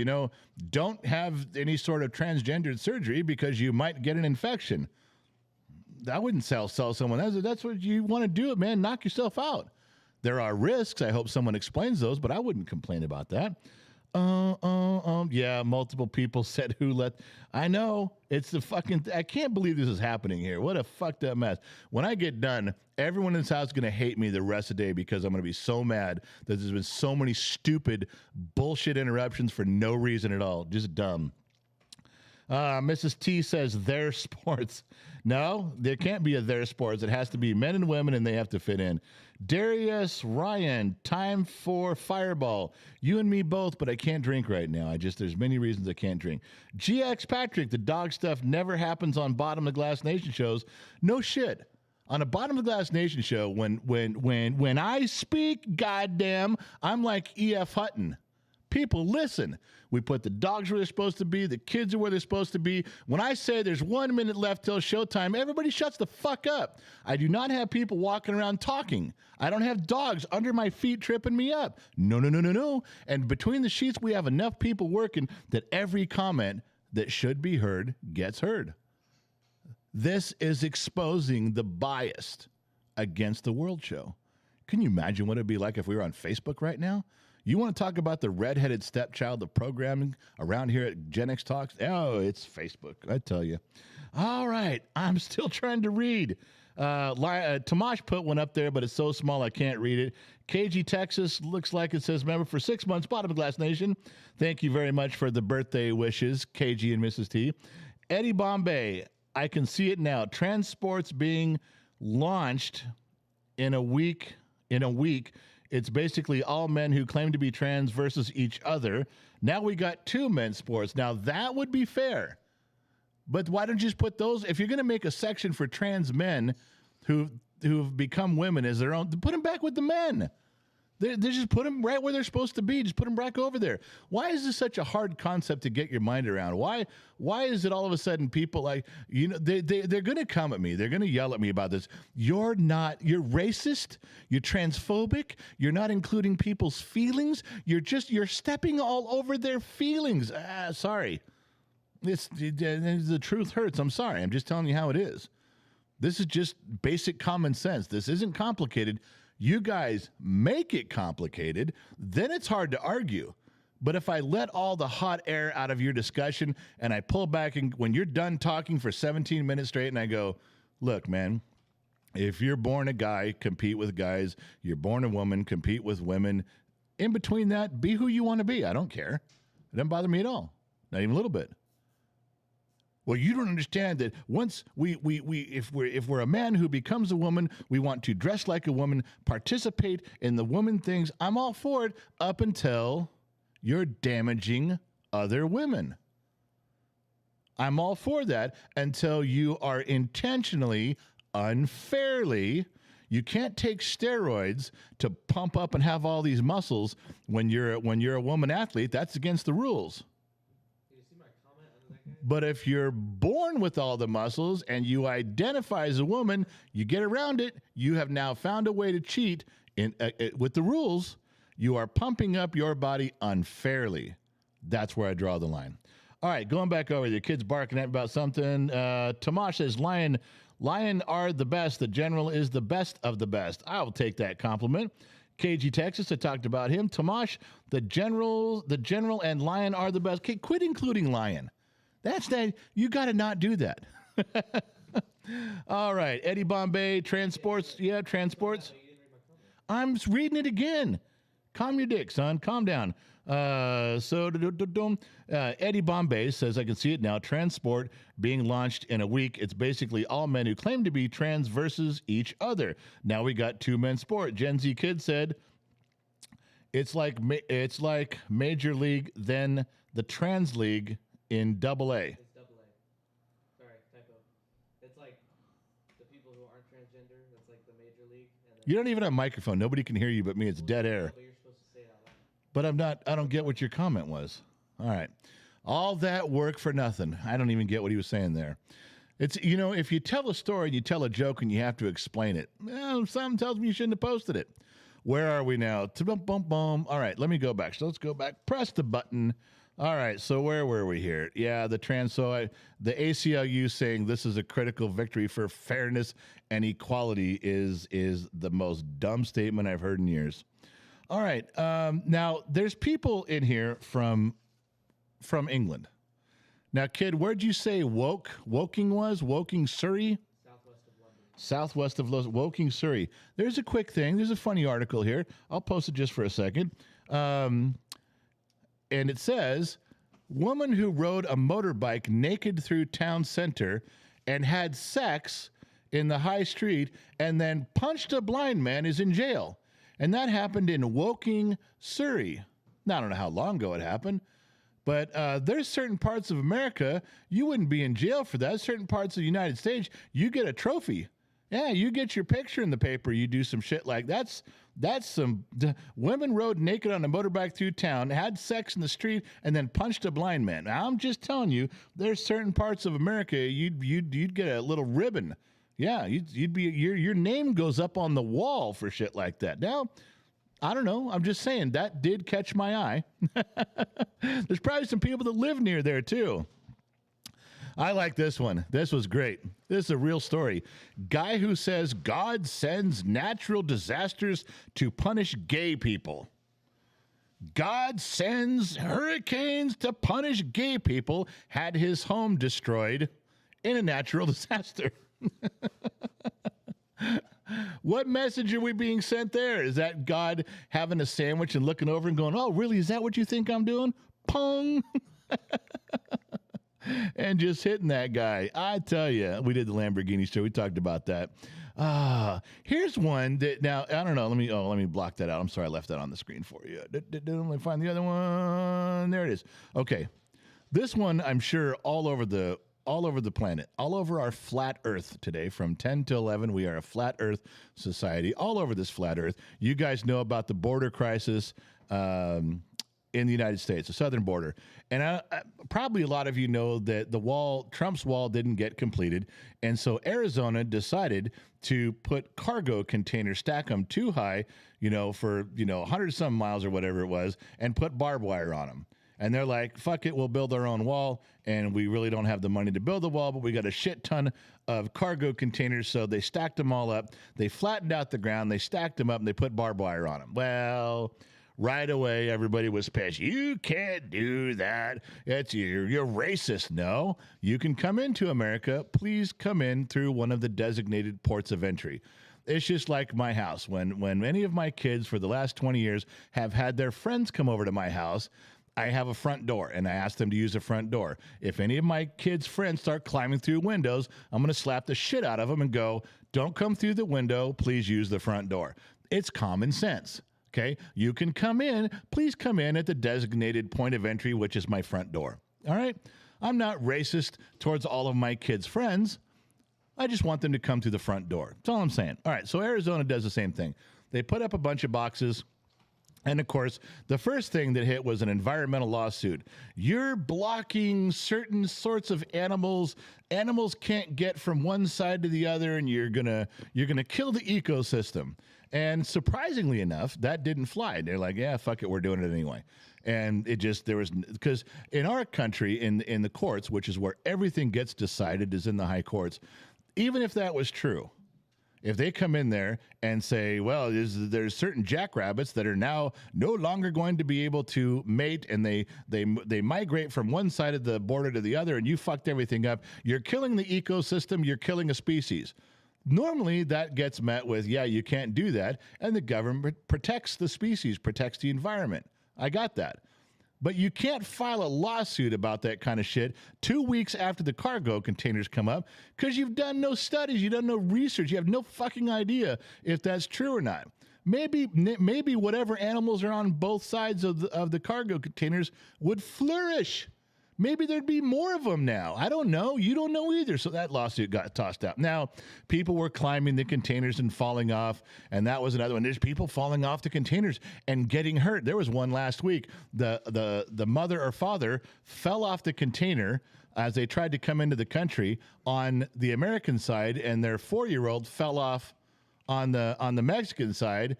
Speaker 1: don't have any sort of transgendered surgery because you might get an infection. I wouldn't sell someone. That's what you want to do, man. Knock yourself out. There are risks. I hope someone explains those, but I wouldn't complain about that. Yeah, multiple people said who let. I know. It's the fucking. I can't believe this is happening here. What a fucked up mess. When I get done, everyone in this house is going to hate me the rest of the day because I'm going to be so mad that there's been so many stupid bullshit interruptions for no reason at all. Just dumb. Mrs. T says their sports. No, there can't be a their sports. It has to be men and women, and they have to fit in. Darius Ryan, time for Fireball. You and me both, but I can't drink right now. There's many reasons I can't drink. GX Patrick, the dog stuff never happens on Bottom of the Glass Nation shows. No shit. On a Bottom of the Glass Nation show, when I speak, goddamn, I'm like E.F. Hutton. People, listen. We put the dogs where they're supposed to be. The kids are where they're supposed to be. When I say there's 1 minute left till showtime, everybody shuts the fuck up. I do not have people walking around talking. I don't have dogs under my feet tripping me up. No. And between the sheets, we have enough people working that every comment that should be heard gets heard. This is exposing the bias against the World Show. Can you imagine what it'd be like if we were on Facebook right now? You want to talk about the redheaded stepchild of programming around here at Gen X Talks? Oh, it's Facebook, I tell you. All right, I'm still trying to read. Tomash put one up there, but it's so small I can't read it. KG Texas looks like it says member for 6 months, Bottom of Glass Nation. Thank you very much for the birthday wishes, KG and Mrs. T. Eddie Bombay, I can see it now. Transports being launched in a week. It's basically all men who claim to be trans versus each other. Now we got 2 men's sports. Now that would be fair. But why don't you just put those, if you're going to make a section for trans men who've become women as their own, put them back with the men. They just put them right where they're supposed to be. Just put them back over there. Why is this such a hard concept to get your mind around? Why is it all of a sudden people like, they're going to come at me. They're going to yell at me about this. You're racist. You're transphobic. You're not including people's feelings. You're stepping all over their feelings. Sorry. The truth hurts. I'm sorry. I'm just telling you how it is. This is just basic common sense. This isn't complicated. You guys make it complicated, then it's hard to argue. But if I let all the hot air out of your discussion and I pull back and when you're done talking for 17 minutes straight and I go, look, man, if you're born a guy, compete with guys. You're born a woman, compete with women. In between that, be who you want to be. I don't care. It doesn't bother me at all. Not even a little bit. Well, you don't understand that once if we're a man who becomes a woman, we want to dress like a woman, participate in the woman things. I'm all for it up until you're damaging other women. I'm all for that until you are intentionally, unfairly. You can't take steroids to pump up and have all these muscles when you're a woman athlete. That's against the rules. But if you're born with all the muscles and you identify as a woman, you get around it. You have now found a way to cheat with the rules. You are pumping up your body unfairly. That's where I draw the line. All right, going back over. Your kid's barking at me about something. Tomash says, Lion are the best. The general is the best of the best. I will take that compliment. KG Texas, I talked about him. Tomash, the general and Lion are the best. Okay, quit including Lion. That's that. You got to not do that. All right. Eddie Bombay, transports. Yeah, transports. I'm reading it again. Calm your dick, son. Calm down. Eddie Bombay says, I can see it now. Transport being launched in a week. It's basically all men who claim to be trans versus each other. Now we got two men sport. Gen Z Kid said, it's like Major League, then the Trans League in Double A.
Speaker 2: It's Double A. Sorry, typo. It's like the people who aren't transgender. That's like the Major League. And then
Speaker 1: You don't even have a microphone. Nobody can hear you but me. It's dead air.
Speaker 2: But you're supposed to say it out loud.
Speaker 1: But I don't get what your comment was. All right. All that work for nothing. I don't even get what he was saying there. It's, if you tell a story and you tell a joke and you have to explain it, something tells me you shouldn't have posted it. Where are we now? All right, let me go back. So let's go back. Press the button. All right, so where were we here? Yeah, the ACLU saying this is a critical victory for fairness and equality is the most dumb statement I've heard in years. All right, now there's people in here from England. Now, kid, where'd you say Woking was? Woking, Surrey? Southwest of Woking, Surrey. There's a quick thing. There's a funny article here. I'll post it just for a second. And it says, woman who rode a motorbike naked through town center and had sex in the high street and then punched a blind man is in jail. And that happened in Woking, Surrey. Now, I don't know how long ago it happened, but there's certain parts of America, you wouldn't be in jail for that. Certain parts of the United States, you get a trophy. Yeah, you get your picture in the paper. You do some shit like that's some women rode naked on a motorbike through town, had sex in the street, and then punched a blind man. Now, I'm just telling you, there's certain parts of America you'd get a little ribbon. Yeah, you'd be your name goes up on the wall for shit like that. Now, I don't know. I'm just saying that did catch my eye. There's probably some people that live near there too. I like this one. This was great. This is a real story. Guy who says God sends natural disasters to punish gay people. God sends hurricanes to punish gay people, had his home destroyed in a natural disaster. What message are we being sent there? Is that God having a sandwich and looking over and going, oh, really? Is that what you think I'm doing? Pong. And just hitting that guy. I tell you, we did the Lamborghini show. We talked about that. Here's one that now, I don't know. Let me block that out. I'm sorry I left that on the screen for you. Let me find the other one. There it is. Okay. This one, I'm sure all over the planet, all over our flat earth today from 10 to 11, we are a flat earth society all over this flat earth. You guys know about the border crisis, in the United States, the southern border. And probably a lot of you know that Trump's wall didn't get completed. And so Arizona decided to put cargo containers, stack them too high, for, 100 some miles or whatever it was, and put barbed wire on them. And they're like, fuck it, we'll build our own wall. And we really don't have the money to build the wall, but we got a shit ton of cargo containers. So they stacked them all up. They flattened out the ground. They stacked them up and they put barbed wire on them. Well, right away, everybody was pissed. You can't do that. You're racist. No, you can come into America. Please come in through one of the designated ports of entry. It's just like my house. When any of my kids for the last 20 years have had their friends come over to my house, I have a front door, and I ask them to use a front door. If any of my kids' friends start climbing through windows, I'm going to slap the shit out of them and go, don't come through the window. Please use the front door. It's common sense. Okay, you can come in. Please come in at the designated point of entry, which is my front door. All right? I'm not racist towards all of my kids' friends. I just want them to come through the front door. That's all I'm saying. All right, so Arizona does the same thing. They put up a bunch of boxes. And, of course, the first thing that hit was an environmental lawsuit. You're blocking certain sorts of animals. Animals can't get from one side to the other, and you're gonna kill the ecosystem. And surprisingly enough, that didn't fly. They're like, yeah, fuck it, we're doing it anyway. And because in our country, in the courts, which is where everything gets decided, is in the high courts, even if that was true, if they come in there and say, well, there's certain jackrabbits that are now no longer going to be able to mate, and they migrate from one side of the border to the other, and you fucked everything up, you're killing the ecosystem, you're killing a species. Normally, that gets met with, yeah, you can't do that, and the government protects the species, protects the environment. I got that. But you can't file a lawsuit about that kind of shit 2 weeks after the cargo containers come up because you've done no studies, you've done no research, you have no fucking idea if that's true or not. Maybe whatever animals are on both sides of the cargo containers would flourish. Maybe there'd be more of them now. I don't know. You don't know either. So that lawsuit got tossed out. Now, people were climbing the containers and falling off, and that was another one. There's people falling off the containers and getting hurt. There was one last week. The mother or father fell off the container as they tried to come into the country on the American side, and their 4-year-old fell off on the Mexican side,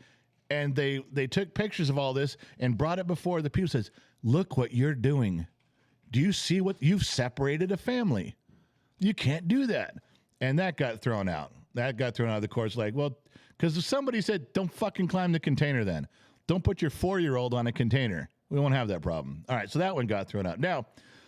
Speaker 1: and they took pictures of all this and brought it before the people. Says, look what you're doing. Do you see what you've separated a family? You can't do that. And that got thrown out. That got thrown out of the courts. Like, well, because somebody said, don't fucking climb the container then. Don't put your 4-year-old on a container. We won't have that problem. All right, so that one got thrown out. Now,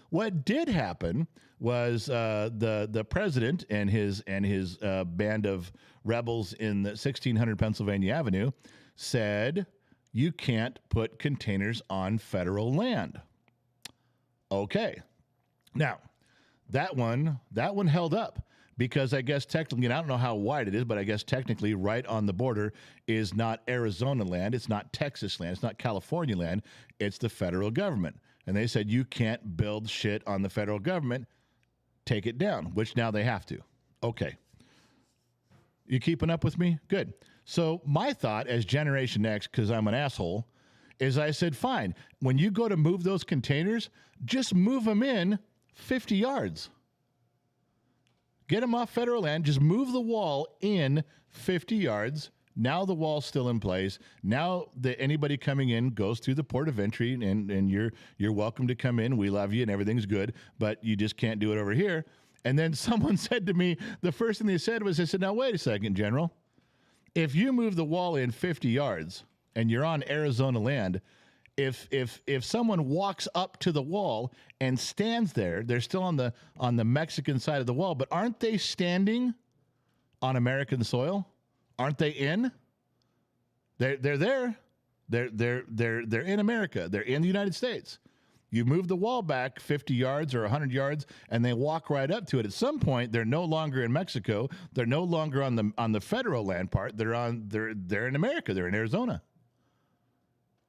Speaker 1: what did happen was the president and his band of rebels in the 1600 Pennsylvania Avenue said, you can't put containers on federal land. Okay. Now, that one held up because I guess technically, and I don't know how wide it is, but I guess technically right on the border is not Arizona land. It's not Texas land. It's not California land. It's the federal government. And they said, you can't build shit on the federal government. Take it down, which now they have to. Okay. You keeping up with me? Good. So my thought as Generation X, because I'm an asshole, is I said, fine, when you go to move those containers, just move them in 50 yards. Get them off federal land. Just move the wall in 50 yards. Now the wall's still in place. Now that anybody coming in goes through the port of entry, and you're welcome to come in. We love you and everything's good, but you just can't do it over here. And then someone said to me, the first thing they said was, I said, now wait a second, General. If you move the wall in 50 yards, and you're on Arizona land, if someone walks up to the wall and stands there, they're still on the Mexican side of the wall, but aren't they standing on American soil? Aren't they in? They're there. They're in America. They're in the United States. You move the wall back 50 yards or 100 yards, and they walk right up to it. At some point, they're no longer in Mexico. They're no longer on the federal land part. They're in America. They're in Arizona.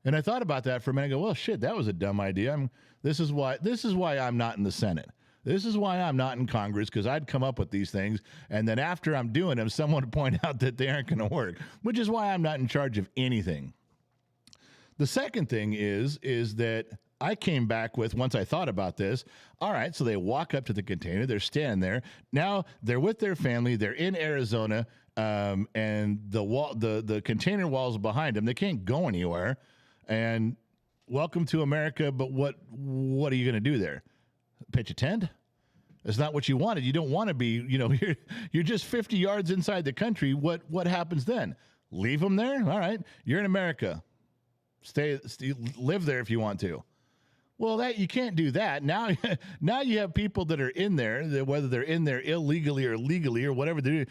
Speaker 1: And I thought about that for a minute. I go, well, shit, that was a dumb idea. This is why I'm not in the Senate. This is why I'm not in Congress, because I'd come up with these things, and then after I'm doing them, someone would point out that they aren't going to work, which is why I'm not in charge of anything. The second thing is that I came back with, once I thought about this, all right, so they walk up to the container, they're standing there. Now they're with their family, they're in Arizona, and the container wall's behind them. They can't go anywhere. And welcome to America, but what are you going to do there? Pitch a tent? It's not what you wanted. You don't want to be, you're just 50 yards inside the country. What happens then? Leave them there? All right. You're in America. Live there if you want to. Well, that you can't do that. Now you have people that are in there, whether they're in there illegally or legally or whatever they're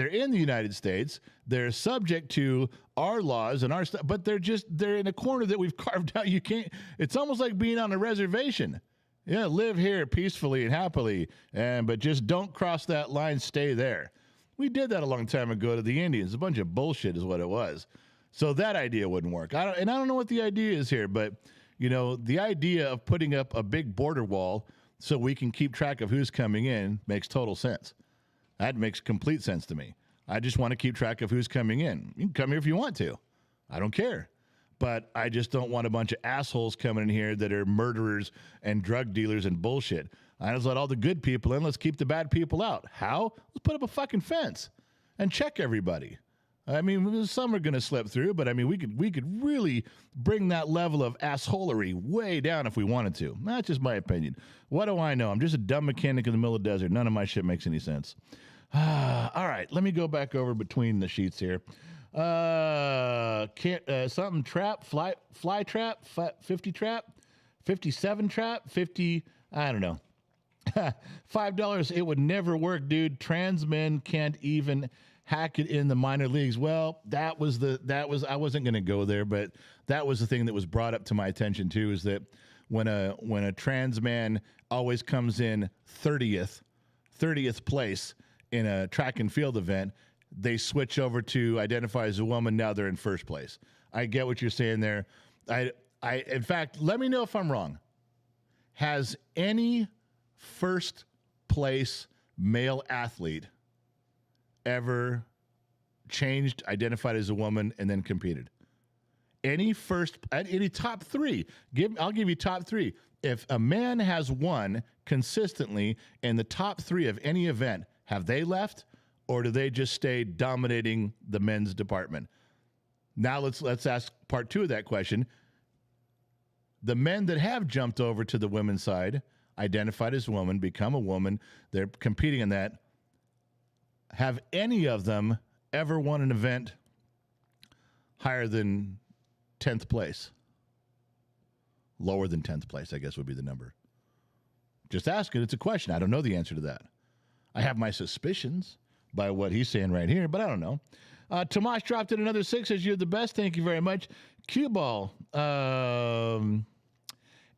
Speaker 1: in the United States. They're subject to our laws and our stuff, but they're in a corner that we've carved out. You can't. It's almost like being on a reservation. Yeah, live here peacefully and happily, but just don't cross that line. Stay there. We did that a long time ago to the Indians. A bunch of bullshit is what it was. So that idea wouldn't work. I don't know what the idea is here, but the idea of putting up a big border wall so we can keep track of who's coming in makes total sense. That makes complete sense to me. I just want to keep track of who's coming in. You can come here if you want to. I don't care. But I just don't want a bunch of assholes coming in here that are murderers and drug dealers and bullshit. I just let all the good people in. Let's keep the bad people out. How? Let's put up a fucking fence and check everybody. I mean, some are going to slip through, but I mean, we could really bring that level of assholery way down if we wanted to. That's just my opinion. What do I know? I'm just a dumb mechanic in the middle of the desert. None of my shit makes any sense. All right, let me go back over between the sheets here. Something trap, fly trap, 50 trap, 57 trap, 50, I don't know. $5, it would never work, dude. Trans men can't even hack it in the minor leagues. Well, I wasn't going to go there, but that was the thing that was brought up to my attention too, is that when a trans man always comes in 30th place in a track and field event, they switch over to identify as a woman. Now they're in first place. I get what you're saying there. In fact, let me know if I'm wrong. Has any first place male athlete ever changed, identified as a woman, and then competed? Any top three? I'll give you top three. If a man has won consistently in the top three of any event, have they left, or do they just stay dominating the men's department? Now let's ask part two of that question. The men that have jumped over to the women's side, identified as woman, become a woman, they're competing in that. Have any of them ever won an event higher than 10th place? Lower than 10th place, I guess, would be the number. Just asking. It's a question. I don't know the answer to that. I have my suspicions by what he's saying right here, but I don't know. Tomash dropped in another 6, says, you're the best. Thank you very much. Cue ball.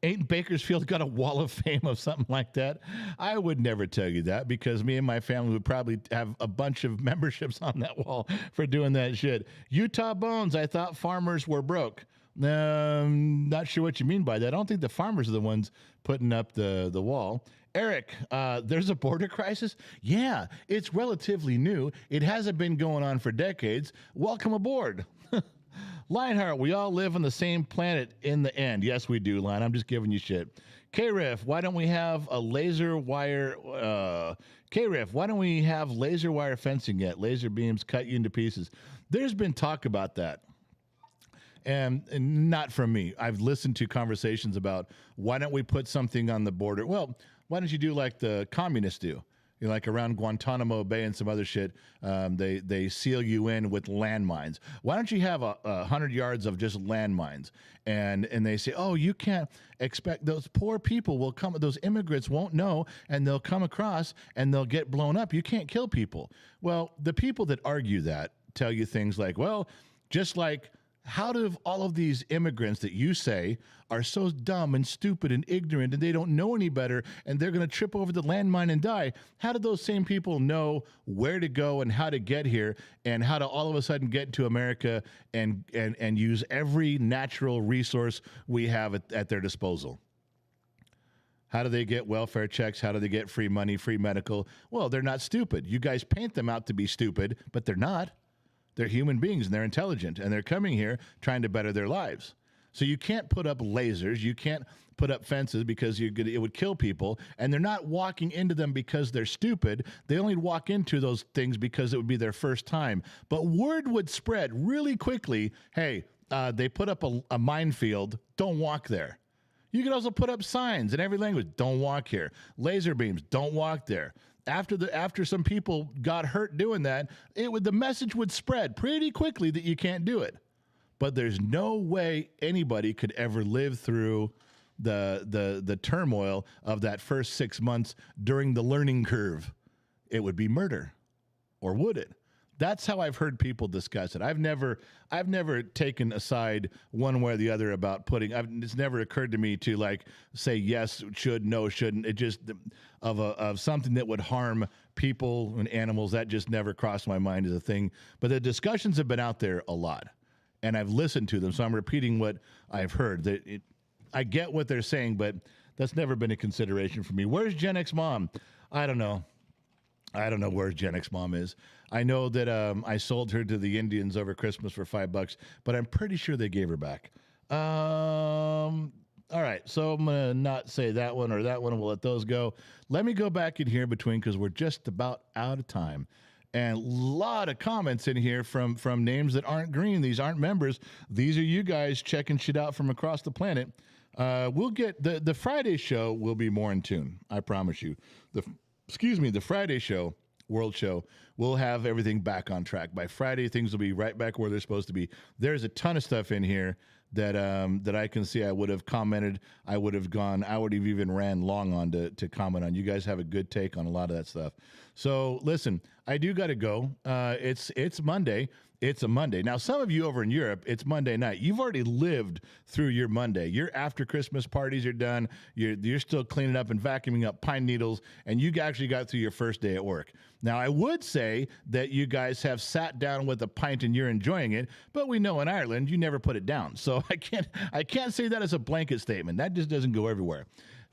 Speaker 1: Ain't Bakersfield got a wall of fame of something like that? I would never tell you that, because me and my family would probably have a bunch of memberships on that wall for doing that shit. Utah Bones, I thought farmers were broke. Not sure what you mean by that. I don't think the farmers are the ones putting up the wall. Eric, there's a border crisis? Yeah, it's relatively new. It hasn't been going on for decades. Welcome aboard. Lionheart, we all live on the same planet in the end. Yes, we do, Lion. I'm just giving you shit. K-Riff, why don't we have a laser wire... K-Riff, why don't we have laser wire fencing yet? Laser beams cut you into pieces. There's been talk about that. And not from me. I've listened to conversations about, why don't we put something on the border? Well, why don't you do like the communists do? Like around Guantanamo Bay and some other shit, they seal you in with landmines. Why don't you have 100 yards of just landmines? And they say, oh, you can't expect, those poor people will come, those immigrants won't know, and they'll come across and they'll get blown up. You can't kill people. Well, the people that argue that tell you things like, well, just like, how do all of these immigrants that you say are so dumb and stupid and ignorant and they don't know any better and they're going to trip over the landmine and die? How did those same people know where to go and how to get here and how to all of a sudden get to America and use every natural resource we have at their disposal? How do they get welfare checks? How do they get free money, free medical? Well, they're not stupid. You guys paint them out to be stupid, but they're not. They're human beings, and they're intelligent, and they're coming here trying to better their lives. So you can't put up lasers. You can't put up fences because it would kill people, and they're not walking into them because they're stupid. They only walk into those things because it would be their first time. But word would spread really quickly, hey, they put up a minefield. Don't walk there. You can also put up signs in every language. Don't walk here. Laser beams. Don't walk there. After some people got hurt doing that, the message would spread pretty quickly that you can't do it. But there's no way anybody could ever live through the turmoil of that first 6 months during the learning curve. It would be murder, or would it? That's how I've heard people discuss it. I've never taken a side one way or the other about it's never occurred to me to like say yes, should, no, shouldn't. It just of something that would harm people and animals. That just never crossed my mind as a thing. But the discussions have been out there a lot, and I've listened to them. So I'm repeating what I've heard. I get what they're saying, but that's never been a consideration for me. Where's Gen X mom? I don't know. I don't know where Gen X mom is. I know that I sold her to the Indians over Christmas for $5, but I'm pretty sure they gave her back. All right, so I'm going to not say that one or that one, and we'll let those go. Let me go back in here between because we're just about out of time. And a lot of comments in here from names that aren't green. These aren't members. These are you guys checking shit out from across the planet. We'll get the Friday show will be more in tune. I promise you. The Friday show, World Show, we'll have everything back on track. By Friday, things will be right back where they're supposed to be. There's a ton of stuff in here that I can see I would have commented, I would have even ran long on to comment on. You guys have a good take on a lot of that stuff. So listen, I do got to go. It's Monday. It's a Monday. Now, some of you over in Europe, it's Monday night. You've already lived through your Monday. Your after Christmas parties are done. You're still cleaning up and vacuuming up pine needles, and you actually got through your first day at work. Now, I would say that you guys have sat down with a pint and you're enjoying it, but we know in Ireland you never put it down. So I can't say that as a blanket statement. That just doesn't go everywhere.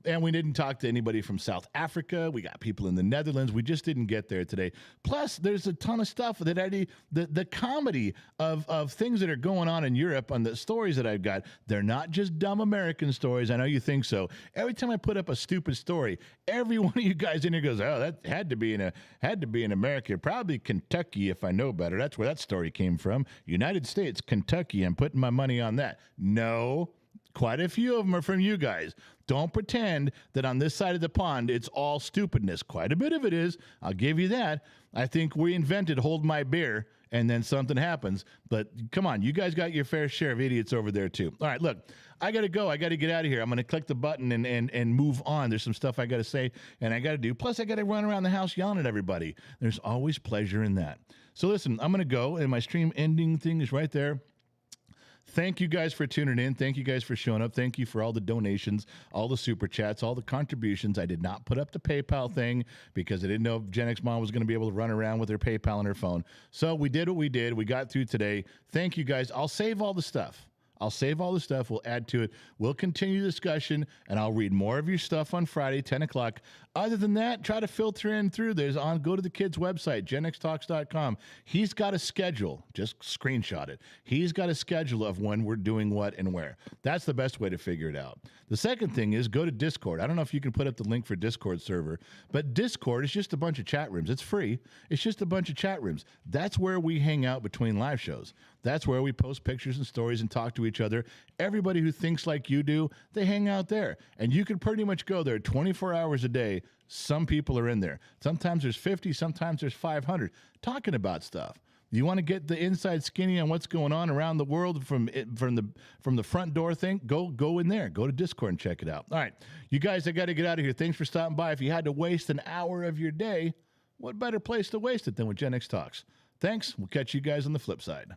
Speaker 1: And we didn't talk to anybody from South Africa. We got people in the Netherlands. We just didn't get there today. Plus, there's a ton of stuff that the comedy of things that are going on in Europe on the stories that I've got. They're not just dumb American stories. I know you think so. Every time I put up a stupid story, every one of you guys in here goes, "Oh, that had to be in America. Probably Kentucky if I know better." That's where that story came from. United States, Kentucky. I'm putting my money on that. No. Quite a few of them are from you guys. Don't pretend that on this side of the pond it's all stupidness. Quite a bit of it is. I'll give you that. I think we invented hold my beer and then something happens. But come on, you guys got your fair share of idiots over there too. All right, look, I got to go. I got to get out of here. I'm going to click the button and move on. There's some stuff I got to say and I got to do. Plus, I got to run around the house yelling at everybody. There's always pleasure in that. So listen, I'm going to go, and my stream ending thing is right there. Thank you guys for tuning in. Thank you guys for showing up. Thank you for all the donations, all the super chats, all the contributions. I did not put up the PayPal thing because I didn't know if Gen X Mom was going to be able to run around with her PayPal on her phone. So we did what we did. We got through today. Thank you guys. I'll save all the stuff. We'll add to it. We'll continue the discussion, and I'll read more of your stuff on Friday, 10 o'clock. Other than that, try to filter in through. Go to the kid's website, genxtalks.com. He's got a schedule. Just screenshot it. He's got a schedule of when we're doing what and where. That's the best way to figure it out. The second thing is go to Discord. I don't know if you can put up the link for Discord server, but Discord is just a bunch of chat rooms. It's free. It's just a bunch of chat rooms. That's where we hang out between live shows. That's where we post pictures and stories and talk to each other. Everybody who thinks like you do, they hang out there. And you can pretty much go there 24 hours a day. Some people are in there. Sometimes there's 50, sometimes there's 500 talking about stuff. You want to get the inside skinny on what's going on around the world from the front door thing? Go in there. Go to Discord and check it out. All right, you guys, I got to get out of here. Thanks for stopping by. If you had to waste an hour of your day, what better place to waste it than with Gen X Talks? Thanks. We'll catch you guys on the flip side.